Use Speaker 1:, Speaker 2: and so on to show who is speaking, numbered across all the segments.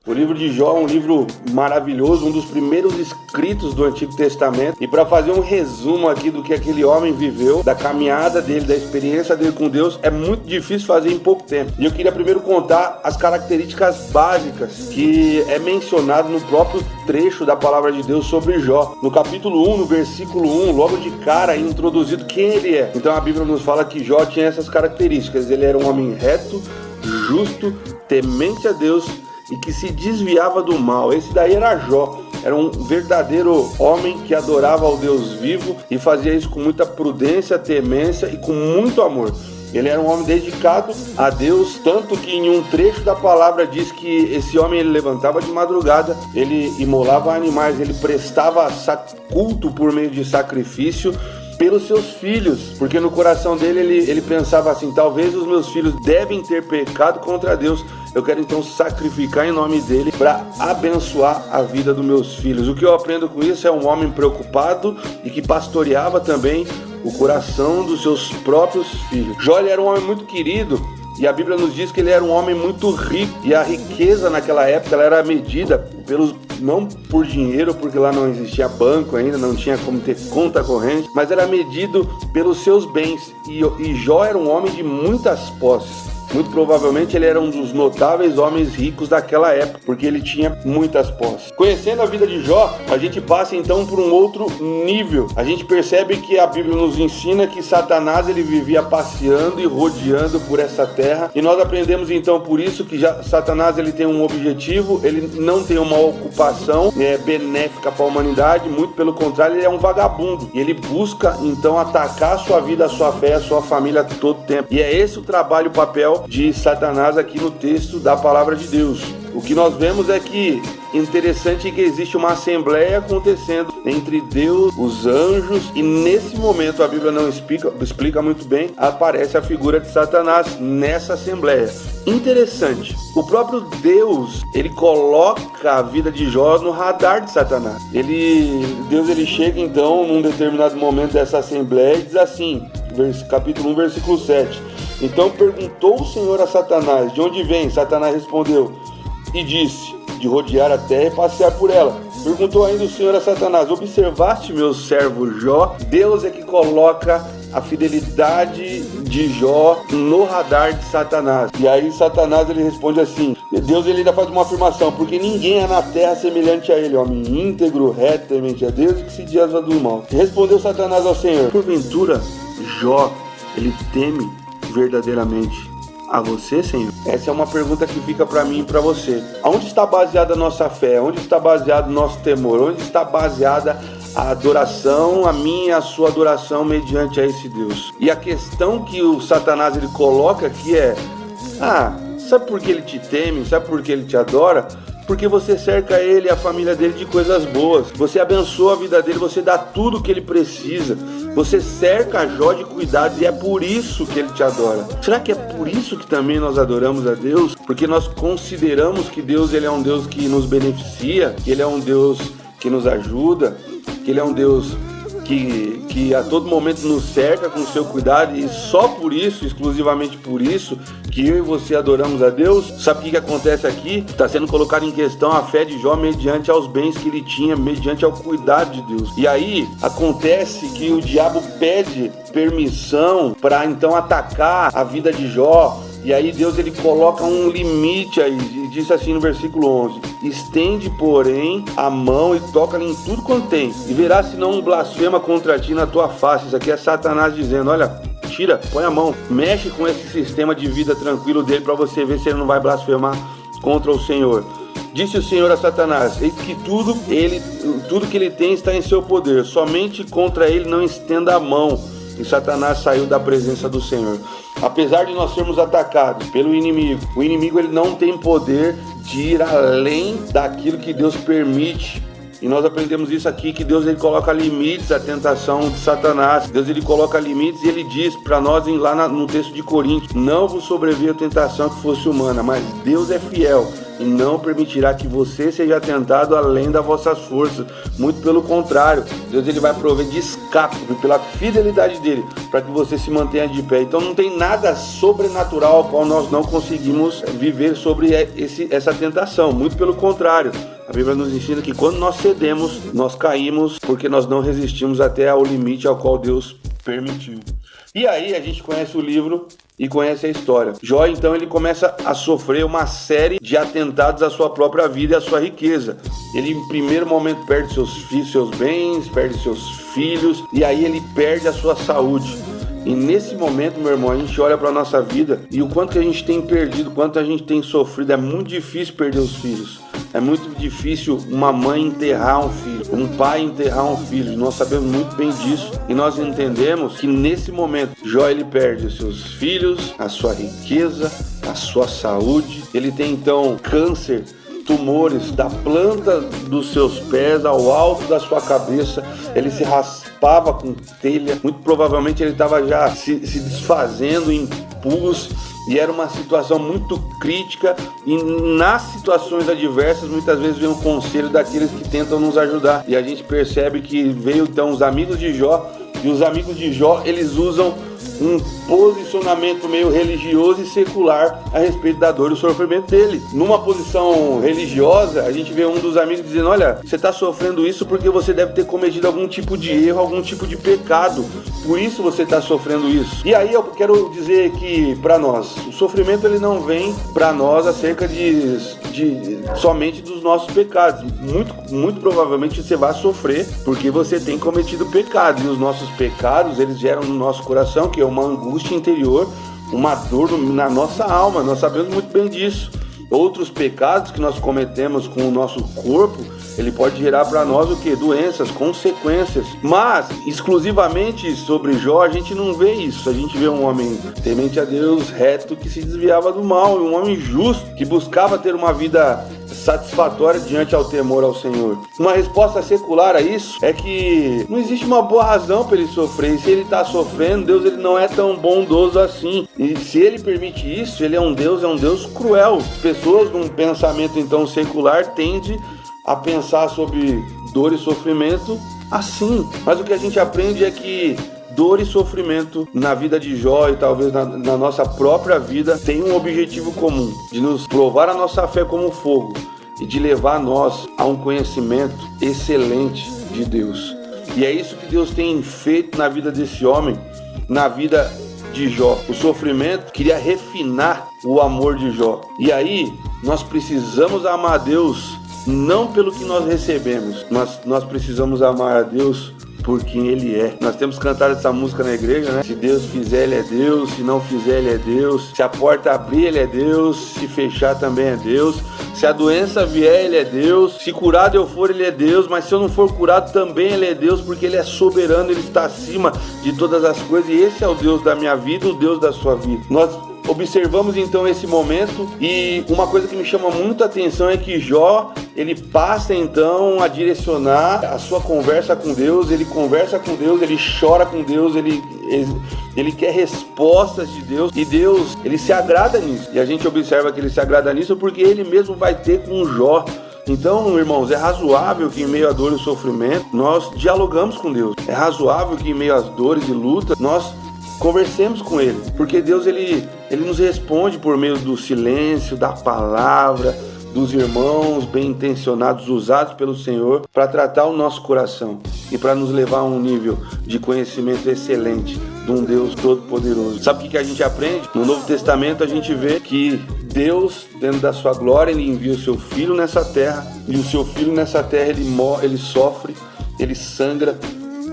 Speaker 1: O livro de Jó é um livro maravilhoso, um dos primeiros escritos do Antigo Testamento. E para fazer um resumo aqui do que aquele homem viveu, da caminhada dele, da experiência dele com Deus, é muito difícil fazer em pouco tempo. E eu queria primeiro contar as características básicas que é mencionado no próprio trecho da palavra de Deus sobre Jó. No capítulo 1, no versículo 1, logo de cara é introduzido quem ele é. Então a Bíblia nos fala que Jó tinha essas características. Ele era um homem reto, justo, temente a Deus e que se desviava do mal. Esse daí era Jó. Era um verdadeiro homem que adorava ao Deus vivo e fazia isso com muita prudência, temência e com muito amor. Ele era um homem dedicado a Deus, tanto que em um trecho da palavra diz que esse homem ele levantava de madrugada, ele imolava animais, ele prestava culto por meio de sacrifício pelos seus filhos, porque no coração dele ele pensava assim: talvez os meus filhos devem ter pecado contra Deus, eu quero então sacrificar em nome dele para abençoar a vida dos meus filhos. O que eu aprendo com isso é um homem preocupado e que pastoreava também o coração dos seus próprios filhos. Jó era um homem muito querido e a Bíblia nos diz que ele era um homem muito rico, e a riqueza naquela época ela era medida não por dinheiro, porque lá não existia banco ainda, não tinha como ter conta corrente, mas era medido pelos seus bens. E Jó era um homem de muitas posses. Muito provavelmente ele era um dos notáveis homens ricos daquela época, porque ele tinha muitas posses. Conhecendo a vida de Jó, a gente passa então por um outro nível. A gente percebe que a Bíblia nos ensina que Satanás ele vivia passeando e rodeando por essa terra, e nós aprendemos então por isso que Satanás ele tem um objetivo, ele não tem uma ocupação benéfica para a humanidade, muito pelo contrário, ele é um vagabundo, e ele busca então atacar a sua vida, a sua fé, a sua família a todo tempo. E é esse o trabalho, o papel de Satanás aqui no texto da palavra de Deus. O que nós vemos é que interessante que existe uma assembleia acontecendo entre Deus, os anjos, e nesse momento a Bíblia não explica muito bem, aparece a figura de Satanás nessa assembleia. Interessante, o próprio Deus, ele coloca a vida de Jó no radar de Satanás. Deus ele chega então num determinado momento dessa assembleia e diz assim, capítulo 1, versículo 7. Então perguntou o Senhor a Satanás: de onde vem? Satanás respondeu e disse: de rodear a terra e passear por ela. Perguntou ainda o Senhor a Satanás: observaste meu servo Jó? Deus é que coloca a fidelidade de Jó no radar de Satanás. E aí Satanás ele responde assim, Deus ele ainda faz uma afirmação: porque ninguém é na terra semelhante a ele, homem íntegro, reto, temente a Deus e que se desvia do mal. E respondeu Satanás ao Senhor: porventura Jó ele teme verdadeiramente a você, Senhor? Essa é uma pergunta que fica para mim e para você. Aonde está baseada a nossa fé? Onde está baseado o nosso temor? Onde está baseada a adoração, a minha e a sua adoração mediante a esse Deus? E a questão que o Satanás ele coloca aqui é: sabe por que ele te teme? Sabe por que ele te adora? Porque você cerca ele e a família dele de coisas boas. Você abençoa a vida dele, você dá tudo o que ele precisa. Você cerca Jó de cuidados e é por isso que ele te adora. Será que é por isso que também nós adoramos a Deus? Porque nós consideramos que Deus ele é um Deus que nos beneficia, que ele é um Deus que nos ajuda, que ele é um Deus que a todo momento nos cerca com o seu cuidado, e só por isso, exclusivamente por isso, que eu e você adoramos a Deus. Sabe o que acontece aqui? Está sendo colocado em questão a fé de Jó mediante aos bens que ele tinha, mediante ao cuidado de Deus. E aí acontece que o diabo pede permissão para então atacar a vida de Jó. E aí Deus ele coloca um limite aí, e diz assim no versículo 11: estende, porém, a mão e toca-lhe em tudo quanto tem, e verás se não blasfema contra ti na tua face. Isso aqui é Satanás dizendo: olha, tira, põe a mão, mexe com esse sistema de vida tranquilo dele para você ver se ele não vai blasfemar contra o Senhor. Disse o Senhor a Satanás: eis que tudo que ele tem está em seu poder, somente contra ele não estenda a mão. E Satanás saiu da presença do Senhor. Apesar de nós sermos atacados pelo inimigo, o inimigo ele não tem poder de ir além daquilo que Deus permite. E nós aprendemos isso aqui, que Deus ele coloca limites à tentação de Satanás. Deus ele coloca limites e ele diz para nós lá no texto de Coríntios: não vos sobreveio a tentação que fosse humana, mas Deus é fiel. e não permitirá que você seja tentado além das vossas forças. Muito pelo contrário, Deus ele vai prover de escape pela fidelidade dele, para que você se mantenha de pé. Então não tem nada sobrenatural ao qual nós não conseguimos viver sobre essa tentação. Muito pelo contrário, a Bíblia nos ensina que quando nós cedemos, nós caímos, porque nós não resistimos até ao limite ao qual Deus permitiu. E aí a gente conhece o livro e conhece a história. Jó, então, ele começa a sofrer uma série de atentados à sua própria vida e à sua riqueza. Ele, em primeiro momento, perde seus bens, perde seus filhos, e aí ele perde a sua saúde. E nesse momento, meu irmão, a gente olha para a nossa vida e o quanto que a gente tem perdido, o quanto a gente tem sofrido. É muito difícil perder os filhos. É muito difícil uma mãe enterrar um filho, um pai enterrar um filho. Nós sabemos muito bem disso e nós entendemos que nesse momento Jó ele perde os seus filhos, a sua riqueza, a sua saúde. Ele tem então câncer, tumores da planta dos seus pés ao alto da sua cabeça. Ele se raspava com telha. Muito provavelmente ele estava já se desfazendo em pus. E era uma situação muito crítica, e nas situações adversas muitas vezes vem um conselho daqueles que tentam nos ajudar. E a gente percebe que veio então os amigos de Jó, e os amigos de Jó eles usam um posicionamento meio religioso e secular a respeito da dor e do sofrimento dele. Numa posição religiosa, a gente vê um dos amigos dizendo: olha, você está sofrendo isso porque você deve ter cometido algum tipo de erro, algum tipo de pecado, por isso você está sofrendo isso. E aí eu quero dizer que para nós, o sofrimento ele não vem para nós acerca de somente dos nossos pecados. Muito provavelmente você vai sofrer porque você tem cometido pecados, e os nossos pecados eles geram no nosso coração, que é uma angústia interior, uma dor na nossa alma. Nós sabemos muito bem disso. Outros pecados que nós cometemos com o nosso corpo, ele pode gerar para nós o quê? Doenças, consequências. Mas, exclusivamente sobre Jó, a gente não vê isso. A gente vê um homem temente a Deus, reto, que se desviava do mal, e um homem justo, que buscava ter uma vida satisfatória diante ao temor ao Senhor. Uma resposta secular a isso é que não existe uma boa razão para ele sofrer. E se ele está sofrendo, Deus ele não é tão bondoso assim. E se ele permite isso, ele é um Deus cruel. Pessoas num pensamento então secular tendem a pensar sobre dor e sofrimento assim. Mas o que a gente aprende é que dor e sofrimento na vida de Jó e talvez na nossa própria vida tem um objetivo comum, de nos provar a nossa fé como fogo e de levar nós a um conhecimento excelente de Deus. E é isso que Deus tem feito na vida desse homem, na vida de Jó. O sofrimento queria refinar o amor de Jó. E aí nós precisamos amar a Deus não pelo que nós recebemos, mas nós precisamos amar a Deus por quem Ele é. Nós temos cantado essa música na igreja, né? Se Deus fizer, Ele é Deus. Se não fizer, Ele é Deus. Se a porta abrir, Ele é Deus. Se fechar, também é Deus. Se a doença vier, Ele é Deus. Se curado eu for, Ele é Deus. Mas se eu não for curado, também Ele é Deus, porque Ele é soberano, Ele está acima de todas as coisas. E esse é o Deus da minha vida, o Deus da sua vida. Nós observamos então esse momento, e uma coisa que me chama muita atenção é que Jó, ele passa então a direcionar a sua conversa com Deus. Ele conversa com Deus, ele chora com Deus, ele quer respostas de Deus, e Deus, ele se agrada nisso. E a gente observa que ele se agrada nisso porque ele mesmo vai ter com Jó. Então, irmãos, é razoável que em meio à dor e sofrimento nós dialogamos com Deus. É razoável que em meio às dores e lutas nós conversemos com Ele, porque Deus ele nos responde por meio do silêncio, da palavra, dos irmãos bem intencionados usados pelo Senhor para tratar o nosso coração e para nos levar a um nível de conhecimento excelente de um Deus todo-poderoso. Sabe o que a gente aprende? No Novo Testamento a gente vê que Deus, dentro da sua glória, Ele envia o seu Filho nessa terra, e o seu Filho nessa terra ele sofre, ele sangra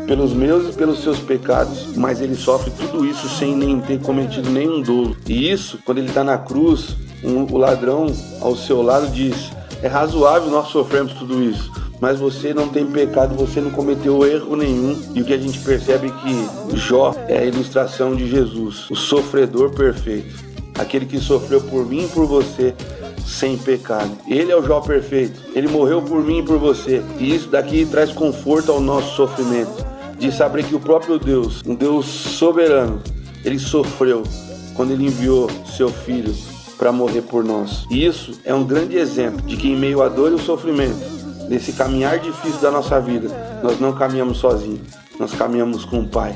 Speaker 1: pelos meus e pelos seus pecados, mas ele sofre tudo isso sem nem ter cometido nenhum dolo. E isso, quando ele está na cruz, o ladrão ao seu lado diz: é razoável nós sofrermos tudo isso, mas você não tem pecado, você não cometeu erro nenhum. E o que a gente percebe é que Jó é a ilustração de Jesus, o sofredor perfeito, aquele que sofreu por mim e por você sem pecado. Ele é o Jó perfeito, ele morreu por mim e por você, e isso daqui traz conforto ao nosso sofrimento, de saber que o próprio Deus, um Deus soberano, ele sofreu quando ele enviou seu Filho para morrer por nós. E isso é um grande exemplo de que em meio à dor e o sofrimento, nesse caminhar difícil da nossa vida, nós não caminhamos sozinhos, nós caminhamos com o Pai.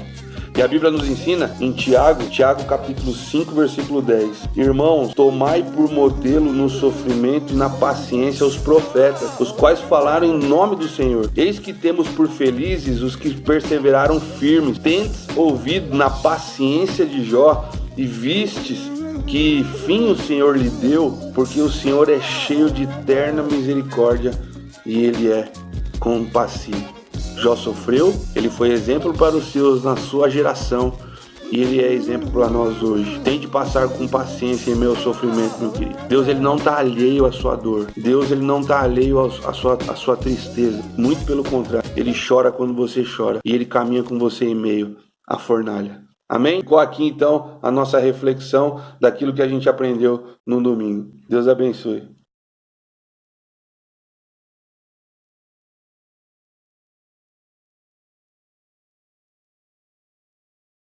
Speaker 1: E a Bíblia nos ensina em Tiago capítulo 5, versículo 10. Irmãos, tomai por modelo no sofrimento e na paciência os profetas, os quais falaram em nome do Senhor. Eis que temos por felizes os que perseveraram firmes. Tendes ouvido na paciência de Jó e vistes que fim o Senhor lhe deu, porque o Senhor é cheio de eterna misericórdia e Ele é compassivo. Jó sofreu, ele foi exemplo para os seus na sua geração e ele é exemplo para nós hoje. Tente passar com paciência em meu sofrimento, meu querido. Deus, ele não está alheio à sua dor. Deus, ele não está alheio à sua tristeza. Muito pelo contrário, ele chora quando você chora e ele caminha com você em meio à fornalha. Amém? Ficou aqui então a nossa reflexão daquilo que a gente aprendeu no domingo. Deus abençoe.